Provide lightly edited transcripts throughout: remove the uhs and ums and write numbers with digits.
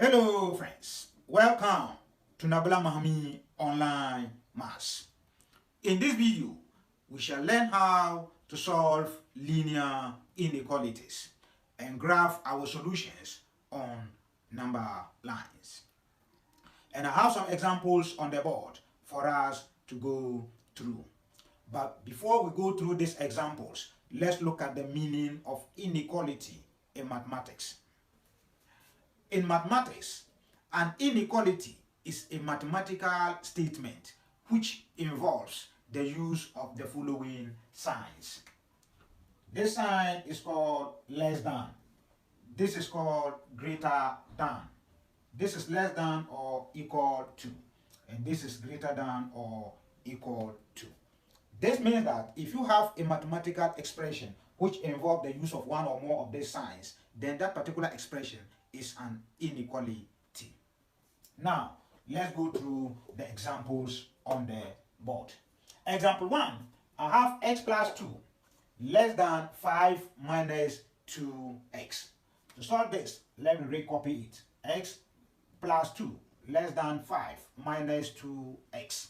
Hello friends, welcome to Nabula Mahami Online Maths. In this video, we shall learn how to solve linear inequalities and graph our solutions on number lines. And I have some examples on the board for us to go through. But before we go through these examples, let's look at the meaning of inequality in mathematics. In mathematics, an inequality is a mathematical statement which involves the use of the following signs. This sign is called less than. This is called greater than. This is less than or equal to. And this is greater than or equal to. This means that if you have a mathematical expression which involves the use of one or more of these signs, then that particular expression is an inequality. Now, let's go through the examples on the board. Example 1, I have x plus 2 less than 5 minus 2x. To solve this, let me recopy it. X plus 2 less than 5 minus 2x.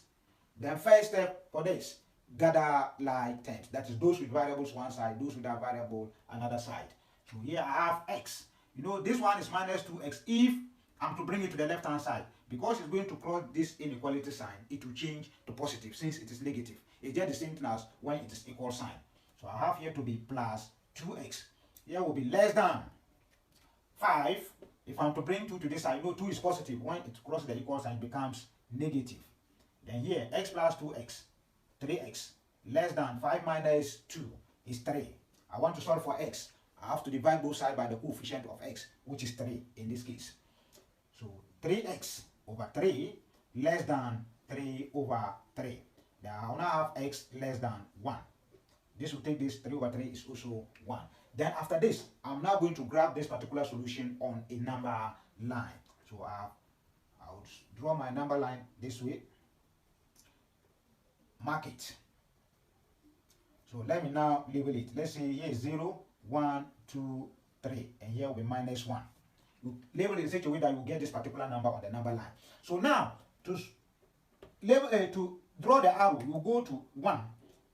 Then first step for this, gather like terms. That is those with variables one side, those without variable another side. So here I have x. You know, this one is minus 2x. If I'm to bring it to the left hand side, because it's going to cross this inequality sign, it will change to positive since it is negative. It's just the same thing as when it is equal sign. So I have here to be plus 2x. Here will be less than 5. If I'm to bring 2 to this side, you know 2 is positive. When it crosses the equal sign, it becomes negative. Then here, x plus 2x, 3x, less than 5 minus 2 is 3. I want to solve for x. I have to divide both sides by the coefficient of x, which is 3 in this case. So 3x over 3 less than 3 over 3. Then I will now have x less than 1. This will take this 3 over 3 is also 1. Then after this, I'm now going to grab this particular solution on a number line. So I would draw my number line this way. Mark it. So let me now label it. Let's say here is 0, 1, 2, 3, and here will be minus 1. You label it in such a way that you get this particular number on the number line. So now, to draw the arrow, you go to 1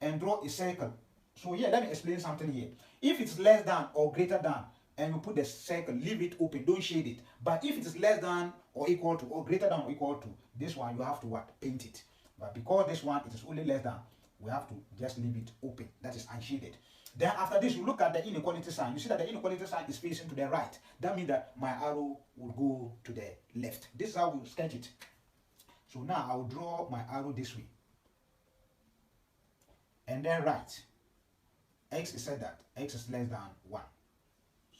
and draw a circle. So here, let me explain something here. If it's less than or greater than, and you put the circle, leave it open, don't shade it. But if it is less than or equal to, or greater than or equal to, this one you have to what? Paint it. But because this one it is only less than, we have to just leave it open, that is unshaded. Then after this, you look at the inequality sign. You see that the inequality sign is facing to the right. That means that my arrow will go to the left. This is how we sketch it. So now I will draw my arrow this way. And then right. X is said that x is less than 1.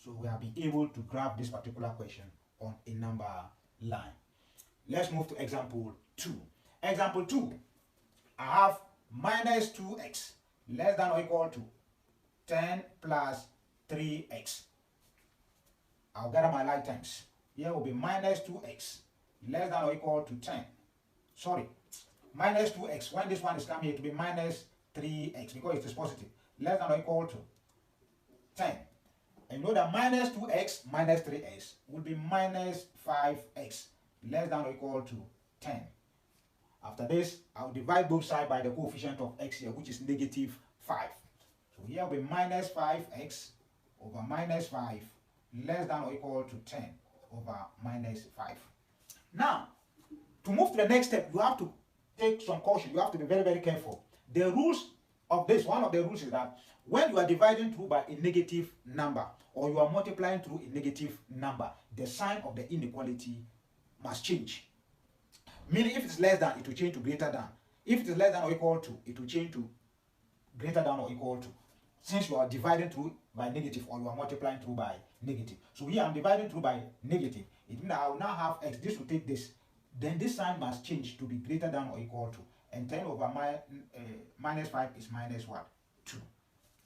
So we have been able to grab this particular question on a number line. Let's move to example 2. Example 2, I have minus 2x less than or equal to 10 plus 3x. I'll gather my like terms. Here will be minus 2x less than or equal to 10. Sorry, minus 2x. When this one is coming here, to be minus 3x because it is positive. Less than or equal to 10. And you know that minus 2x minus 3x will be minus 5x less than or equal to 10. After this, I'll divide both sides by the coefficient of x here, which is negative 5. So here will be minus 5x over minus 5 less than or equal to 10 over minus 5. Now, to move to the next step, you have to take some caution. You have to be very, very careful. The rules of this, one of the rules is that when you are dividing through by a negative number or you are multiplying through a negative number, the sign of the inequality must change. Meaning if it's less than, it will change to greater than. If it is less than or equal to, it will change to greater than or equal to. Since you are dividing through by negative or you are multiplying through by negative. So here I'm dividing through by negative. It means that I will now have x. This will take this. Then this sign must change to be greater than or equal to. And 10 over minus 5 is minus what? 2.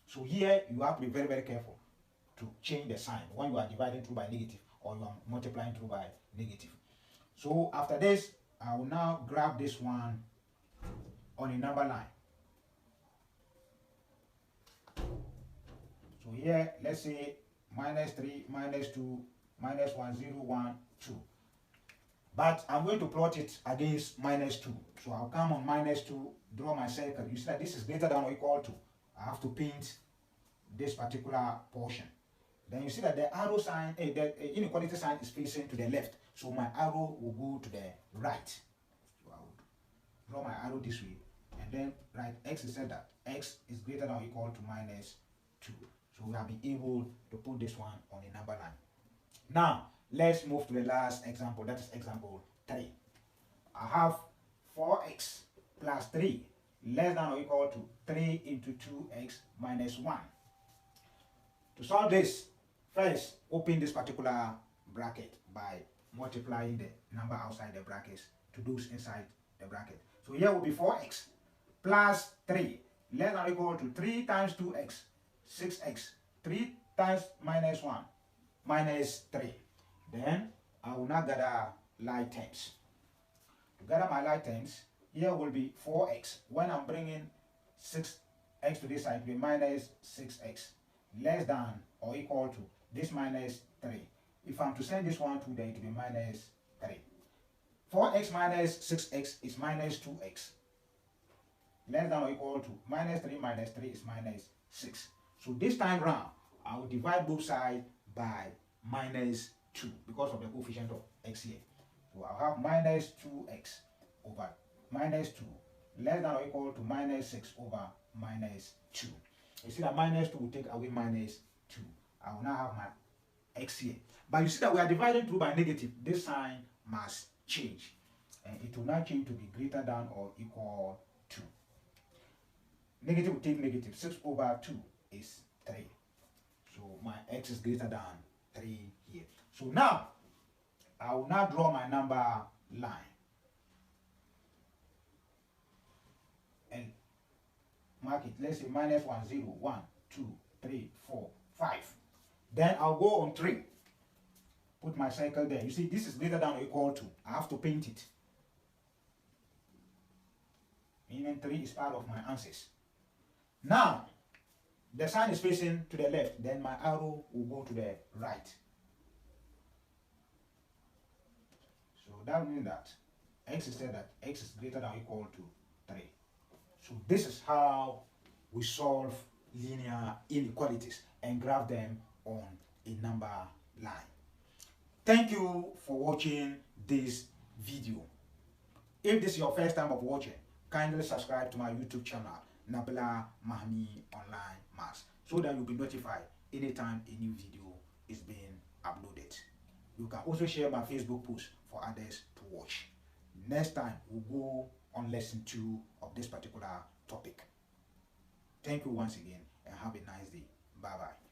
So here you have to be very, very careful to change the sign when you are dividing through by negative or you are multiplying through by negative. So after this, I will now grab this one on a number line. So here, let's say minus 3, minus 2, minus 1, 0, 1, 2. But I'm going to plot it against minus 2. So I'll come on minus 2, draw my circle. You see that this is greater than or equal to. I have to paint this particular portion. Then you see that the arrow sign, the inequality sign is facing to the left. So my arrow will go to the right. So I would draw my arrow this way. And then write x is said that x is greater than or equal to minus 2. So we have been able to put this one on a number line. Now, let's move to the last example. That is example 3. I have 4x plus 3 less than or equal to 3 into 2x minus 1. To solve this, first open this particular bracket by multiplying the number outside the brackets to those inside the bracket. So here will be 4x plus 3 less than or equal to 3 times 2x, 6x, 3 times minus 1, minus 3. Then I will now gather like terms. To gather my like terms, here will be 4x. When I'm bringing 6x to this side, it will be minus 6x less than or equal to this minus 3. If I'm to send this one to there, it will be minus 3. 4x minus 6x is minus 2x. Less than or equal to minus 3 is minus 6. So this time round, I will divide both sides by minus 2 because of the coefficient of x here. So I'll have minus 2x over minus 2 less than or equal to minus 6 over minus 2. You see that minus 2 will take away minus 2. I will now have my x here. But you see that we are dividing through by negative. This sign must change. And it will now change to be greater than or equal to. Negative will take negative. 6 over 2 is 3. So my x is greater than 3 here. So now, I will now draw my number line. And mark it. Let's say minus 1, 0, 1, 2, 3, 4, 5. Then I'll go on 3. Put my circle there. You see, this is greater than or equal to. I have to paint it. Meaning 3 is part of my answers. Now, the sign is facing to the left. Then my arrow will go to the right. So that means that x is said that x is greater than or equal to 3. So this is how we solve linear inequalities and graph them on a number line. Thank you for watching this video. If this is your first time of watching, kindly subscribe to my YouTube channel, Nabila Mahami Online Maths, so that you'll be notified anytime a new video is being uploaded. You can also share my Facebook post for others to watch. Next time, we'll go on lesson 2 of this particular topic. Thank you once again and have a nice day. Bye-bye.